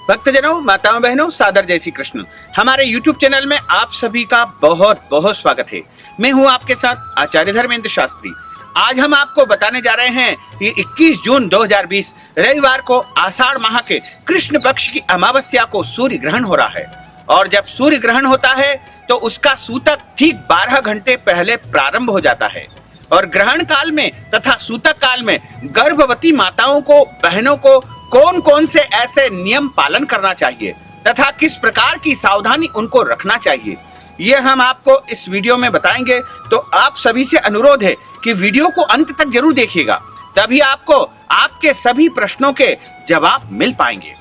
भक्तजनों, माताओं बहनों, सादर जय श्री कृष्ण। हमारे YouTube चैनल में आप सभी का बहुत बहुत स्वागत है। मैं हूं आपके साथ आचार्य धर्मेंद्र शास्त्री। आज हम आपको बताने जा रहे हैं कि 21 जून 2020 रविवार को आषाढ़ माह के कृष्ण पक्ष की अमावस्या को सूर्य ग्रहण हो रहा है। और जब सूर्य ग्रहण होता है तो उसका सूतक ठीक 12 घंटे पहले प्रारंभ हो जाता है। और ग्रहण काल में तथा सूतक काल में गर्भवती माताओं को, बहनों को कौन कौन से ऐसे नियम पालन करना चाहिए तथा किस प्रकार की सावधानी उनको रखना चाहिए, ये हम आपको इस वीडियो में बताएंगे। तो आप सभी से अनुरोध है कि वीडियो को अंत तक जरूर देखिएगा, तभी आपको आपके सभी प्रश्नों के जवाब मिल पाएंगे।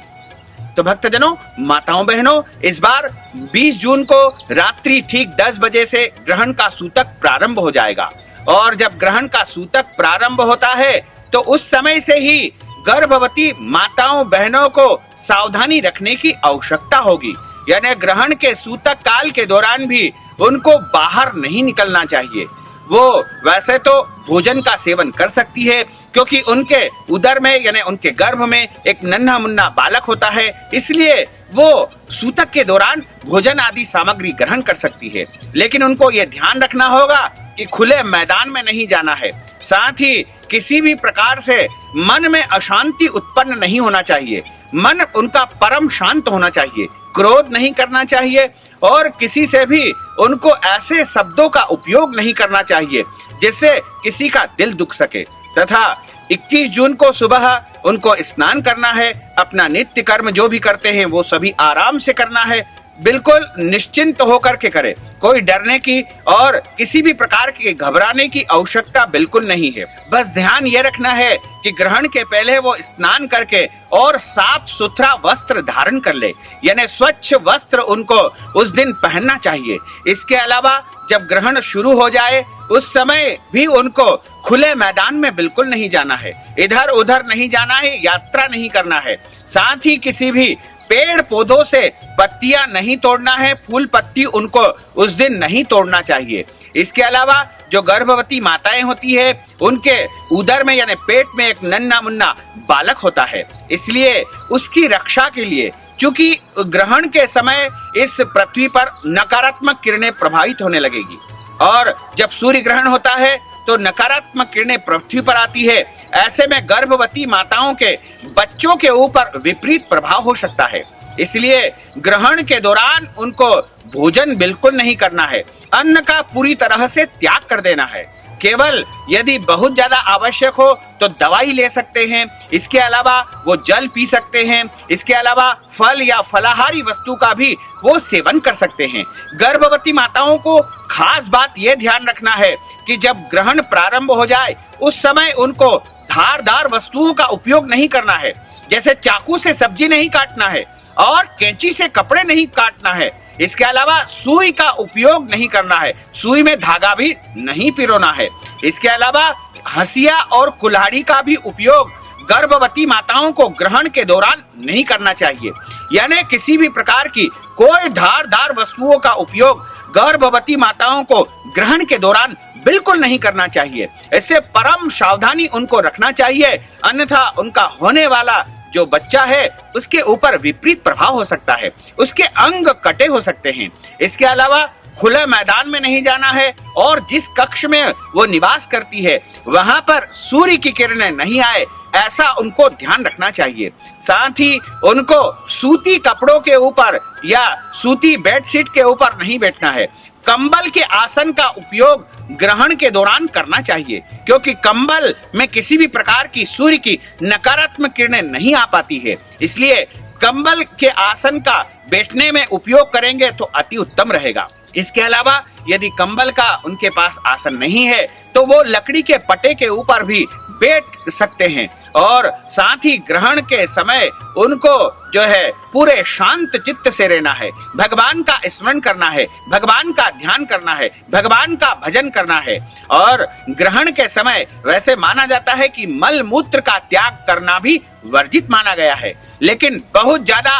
तो भक्तजनों, माताओं बहनों, इस बार 20 जून को रात्रि ठीक 10 बजे से ग्रहण का सूतक प्रारंभ हो जाएगा। और जब ग्रहण का सूतक प्रारंभ होता है तो उस समय से ही गर्भवती माताओं बहनों को सावधानी रखने की आवश्यकता होगी। यानी ग्रहण के सूतक काल के दौरान भी उनको बाहर नहीं निकलना चाहिए। वो वैसे तो भोजन का सेवन कर सकती है, क्योंकि उनके उदर में यानी उनके गर्भ में एक नन्हा मुन्ना बालक होता है, इसलिए वो सूतक के दौरान भोजन आदि सामग्री ग्रहण कर सकती है। लेकिन उनको ये ध्यान रखना होगा कि खुले मैदान में नहीं जाना है। साथ ही किसी भी प्रकार से मन में अशांति उत्पन्न नहीं होना चाहिए। मन उनका परम शांत होना चाहिए, क्रोध नहीं करना चाहिए और किसी से भी उनको ऐसे शब्दों का उपयोग नहीं करना चाहिए जिससे किसी का दिल दुख सके। तथा 21 जून को सुबह उनको स्नान करना है। अपना नित्य कर्म जो भी करते हैं वो सभी आराम से करना है, बिल्कुल निश्चिंत होकर के करें। कोई डरने की और किसी भी प्रकार के घबराने की आवश्यकता बिल्कुल नहीं है। बस ध्यान ये रखना है कि ग्रहण के पहले वो स्नान करके और साफ सुथरा वस्त्र धारण कर ले, यानी स्वच्छ वस्त्र उनको उस दिन पहनना चाहिए। इसके अलावा जब ग्रहण शुरू हो जाए उस समय भी उनको खुले मैदान में बिल्कुल नहीं जाना है, इधर उधर नहीं जाना है, यात्रा नहीं करना है। साथ ही किसी भी पेड़ पौधों से पत्तियां नहीं तोड़ना है, फूल पत्ती उनको उस दिन नहीं तोड़ना चाहिए। इसके अलावा जो गर्भवती माताएं होती है उनके उदर में यानी पेट में एक नन्हा मुन्ना बालक होता है, इसलिए उसकी रक्षा के लिए, चूंकि ग्रहण के समय इस पृथ्वी पर नकारात्मक किरणें प्रभावित होने लगेगी और जब सूर्य ग्रहण होता है तो नकारात्मक किरणें पृथ्वी पर आती है। ऐसे में गर्भवती माताओं के बच्चों के ऊपर विपरीत प्रभाव हो सकता है, इसलिए ग्रहण के दौरान उनको भोजन बिल्कुल नहीं करना है। अन्न का पूरी तरह से त्याग कर देना है। केवल यदि बहुत ज्यादा आवश्यक हो तो दवाई ले सकते हैं। इसके अलावा वो जल पी सकते हैं। इसके अलावा फल या फलाहारी वस्तु का भी वो सेवन कर सकते हैं। गर्भवती माताओं को खास बात ये ध्यान रखना है कि जब ग्रहण प्रारंभ हो जाए उस समय उनको धारदार वस्तुओं का उपयोग नहीं करना है, जैसे चाकू से सब्जी नहीं काटना है और कैंची से कपड़े नहीं काटना है। इसके अलावा सुई का उपयोग नहीं करना है, सुई में धागा भी नहीं पिरोना है। इसके अलावा हंसिया और कुल्हाड़ी का भी उपयोग गर्भवती माताओं को ग्रहण के दौरान नहीं करना चाहिए। यानी किसी भी प्रकार की कोई धारदार वस्तुओं का उपयोग गर्भवती माताओं को ग्रहण के दौरान बिल्कुल नहीं करना चाहिए। इससे परम सावधानी उनको रखना चाहिए, अन्यथा उनका होने वाला जो बच्चा है उसके ऊपर विपरीत प्रभाव हो सकता है, उसके अंग कटे हो सकते हैं। इसके अलावा खुले मैदान में नहीं जाना है और जिस कक्ष में वो निवास करती है वहां पर सूर्य की किरणें नहीं आए, ऐसा उनको ध्यान रखना चाहिए। साथ ही उनको सूती कपड़ों के ऊपर या सूती बेडशीट के ऊपर नहीं बैठना है। कंबल के आसन का उपयोग ग्रहण के दौरान करना चाहिए, क्योंकि कंबल में किसी भी प्रकार की सूर्य की नकारात्मक किरणें नहीं आ पाती है, इसलिए कंबल के आसन का बैठने में उपयोग करेंगे तो अति उत्तम रहेगा। इसके अलावा यदि कंबल का उनके पास आसन नहीं है तो वो लकड़ी के पटे के ऊपर भी बैठ सकते हैं। और साथ ही ग्रहण के समय उनको जो है पूरे शांत चित्त से रहना है, भगवान का स्मरण करना है, भगवान का ध्यान करना है, भगवान का भजन करना है। और ग्रहण के समय वैसे माना जाता है कि मल मूत्र का त्याग करना भी वर्जित माना गया है, लेकिन बहुत ज्यादा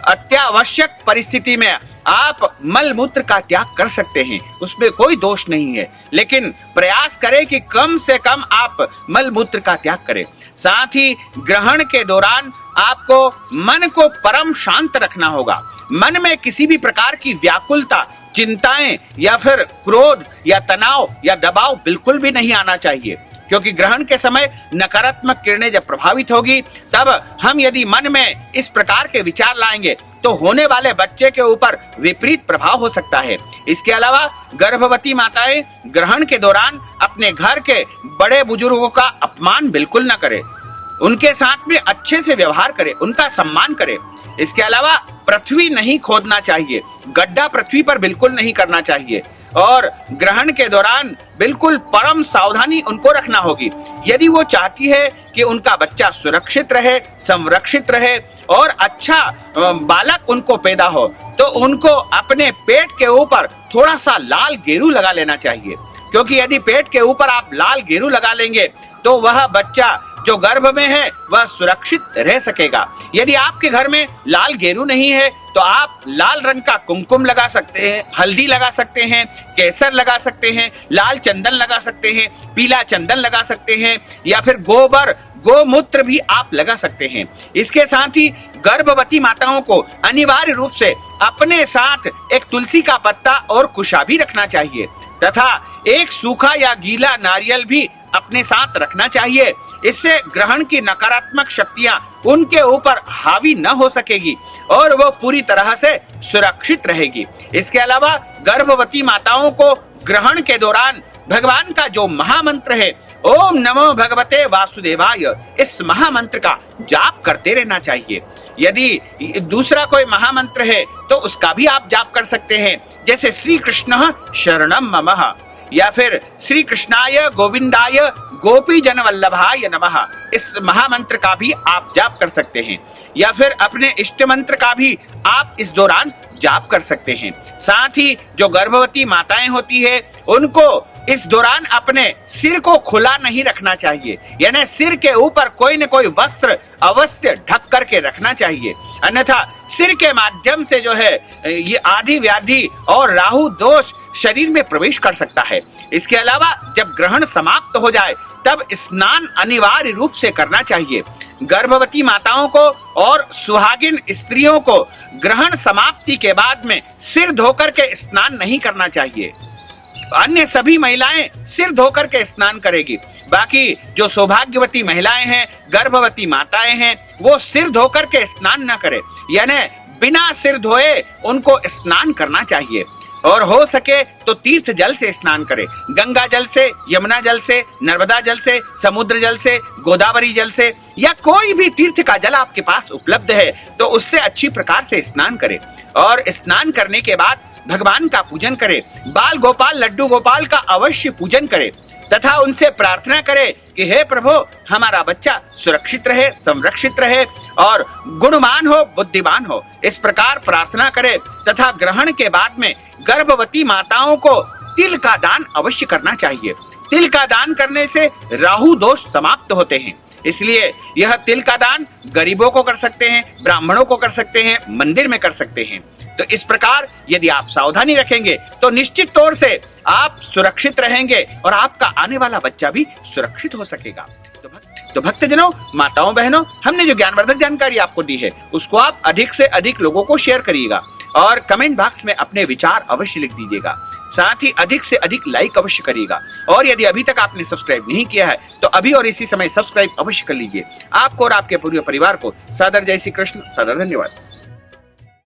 अत्यावश्यक परिस्थिति में आप मल मूत्र का त्याग कर सकते हैं, उसमें कोई दोष नहीं है, लेकिन प्रयास करें कि कम से कम आप मल मूत्र का त्याग करें। साथ ही ग्रहण के दौरान आपको मन को परम शांत रखना होगा। मन में किसी भी प्रकार की व्याकुलता, चिंताएं या फिर क्रोध या तनाव या दबाव बिल्कुल भी नहीं आना चाहिए, क्योंकि ग्रहण के समय नकारात्मक किरणें जब प्रभावित होगी तब हम यदि मन में इस प्रकार के विचार लाएंगे तो होने वाले बच्चे के ऊपर विपरीत प्रभाव हो सकता है। इसके अलावा गर्भवती माताएं ग्रहण के दौरान अपने घर के बड़े बुजुर्गों का अपमान बिल्कुल न करें, उनके साथ में अच्छे से व्यवहार करें, उनका सम्मान करें। इसके अलावा पृथ्वी नहीं खोदना चाहिए, गड्ढा पृथ्वी पर बिल्कुल नहीं करना चाहिए और ग्रहण के दौरान बिल्कुल परम सावधानी उनको रखना होगी। यदि वो चाहती है कि उनका बच्चा सुरक्षित रहे, संरक्षित रहे और अच्छा बालक उनको पैदा हो, तो उनको अपने पेट के ऊपर थोड़ा सा लाल गेरू लगा लेना चाहिए, क्योंकि यदि पेट के ऊपर आप लाल गेरू लगा लेंगे तो वह बच्चा जो गर्भ में है वह सुरक्षित रह सकेगा। यदि आपके घर में लाल गेरू नहीं है तो आप लाल रंग का कुमकुम लगा सकते हैं, हल्दी लगा सकते हैं, केसर लगा सकते हैं, लाल चंदन लगा सकते हैं, पीला चंदन लगा सकते हैं या फिर गोबर गोमूत्र भी आप लगा सकते हैं। इसके साथ ही गर्भवती माताओं को अनिवार्य रूप से अपने साथ एक तुलसी का पत्ता और कुशा भी रखना चाहिए तथा एक सूखा या गीला नारियल भी अपने साथ रखना चाहिए। इससे ग्रहण की नकारात्मक शक्तियां उनके ऊपर हावी न हो सकेगी और वो पूरी तरह से सुरक्षित रहेगी। इसके अलावा गर्भवती माताओं को ग्रहण के दौरान भगवान का जो महामंत्र है ओम नमो भगवते वासुदेवाय, इस महामंत्र का जाप करते रहना चाहिए। यदि दूसरा कोई महामंत्र है तो उसका भी आप जाप कर सकते हैं, जैसे श्री कृष्ण शरणम मम या फिर श्री कृष्णाय गोविंदाय गोपी जन वल्लभाय नमः, इस महामंत्र का भी आप जाप कर सकते हैं या फिर अपने इष्ट मंत्र का भी आप इस दौरान जाप कर सकते हैं। साथ ही जो गर्भवती माताएं होती है उनको इस दौरान अपने सिर को खुला नहीं रखना चाहिए, यानी सिर के ऊपर कोई न कोई वस्त्र अवश्य ढक करके रखना चाहिए, अन्यथा सिर के माध्यम से जो है ये आदि व्याधि और राहु दोष शरीर में प्रवेश कर सकता है। इसके अलावा जब ग्रहण समाप्त हो जाए तब स्नान अनिवार्य रूप से करना चाहिए। गर्भवती माताओं को और सुहागिन स्त्रियों को ग्रहण समाप्ति के बाद में सिर धोकर के स्नान नहीं करना चाहिए। अन्य सभी महिलाएं सिर धोकर के स्नान करेगी, बाकी जो सौभाग्यवती महिलाएं हैं, गर्भवती माताएं हैं, वो सिर धोकर के स्नान न करें, यानी बिना सिर धोए उनको स्नान करना चाहिए और हो सके तो तीर्थ जल से स्नान करें, गंगा जल से, यमुना जल से, नर्मदा जल से, समुद्र जल से, गोदावरी जल से या कोई भी तीर्थ का जल आपके पास उपलब्ध है तो उससे अच्छी प्रकार से स्नान करें और स्नान करने के बाद भगवान का पूजन करें, बाल गोपाल लड्डू गोपाल का अवश्य पूजन करें तथा उनसे प्रार्थना करें कि हे प्रभु हमारा बच्चा सुरक्षित रहे, संरक्षित रहे और गुणवान हो, बुद्धिमान हो। इस प्रकार प्रार्थना करें तथा ग्रहण के बाद में गर्भवती माताओं को तिल का दान अवश्य करना चाहिए। तिल का दान करने से राहु दोष समाप्त होते हैं, इसलिए यह तिल का दान गरीबों को कर सकते हैं, ब्राह्मणों को कर सकते हैं, मंदिर में कर सकते हैं। तो इस प्रकार यदि आप सावधानी रखेंगे तो निश्चित तौर से आप सुरक्षित रहेंगे और आपका आने वाला बच्चा भी सुरक्षित हो सकेगा। तो भक्तजनों, माताओं बहनों, हमने जो ज्ञानवर्धक जानकारी आपको दी है उसको आप अधिक से अधिक लोगों को शेयर करिएगा और कमेंट बॉक्स में अपने विचार अवश्य लिख दीजिएगा। साथ ही अधिक से अधिक लाइक अवश्य करिएगा और यदि अभी तक आपने सब्सक्राइब नहीं किया है तो अभी और इसी समय सब्सक्राइब अवश्य कर लीजिए। आपको और आपके पूरे परिवार को सादर जय श्री कृष्ण, सादर धन्यवाद।